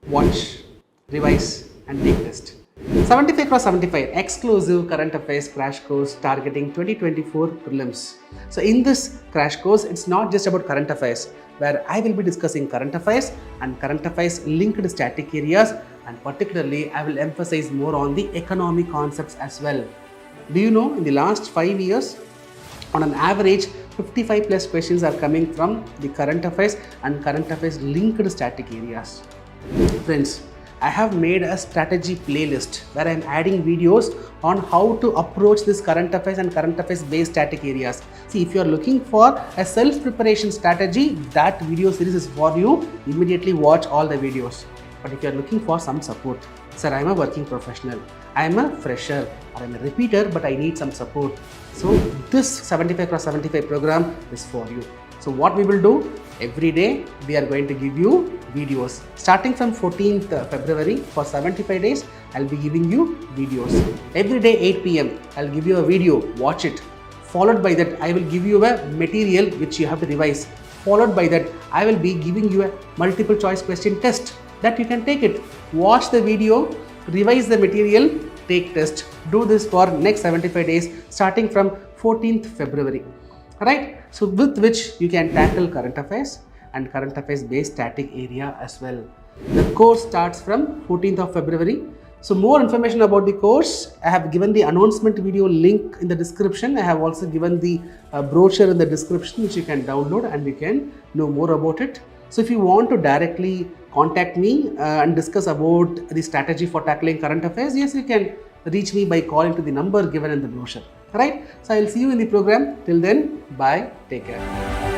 watch, revise and take test. 75 cross 75 exclusive current affairs crash course targeting 2024 prelims. So in this crash course, it's not just about current affairs, where I will be discussing current affairs and current affairs linked static areas, and particularly I will emphasize more on the economic concepts as well. Do you know, in the last 5 years, on an average 55 plus questions are coming from the current affairs and current affairs linked static areas. Friends, I have made a strategy playlist where I am adding videos on how to approach this current affairs and current affairs based static areas. See, if you are looking for a self preparation strategy, that video series is for you. Immediately watch all the videos. But if you are looking for some support, sir, I am a working professional, I am a fresher, or I am a repeater, but I need some support. So this 75 cross 75 program is for you. So what we will do, every day we are going to give you videos. Starting from 14th February for 75 days, I'll be giving you videos. Every day 8 p.m. I'll give you a video, watch it. Followed by that, I will give you a material which you have to revise. Followed by that, I will be giving you a multiple choice question test that you can take it. Watch the video, revise the material, take test. Do this for next 75 days starting from 14th February. Right? So with which you can tackle current affairs and current affairs based static area as well. The course starts from 14th of February. So more information about the course, I have given the announcement video link in the description. I have also given the brochure in the description which you can download and you can know more about it. So if you want to directly contact me and discuss about the strategy for tackling current affairs, yes, you can reach me by calling to the number given in the brochure. Right? So I will see you in the program. Till then, bye. Take care.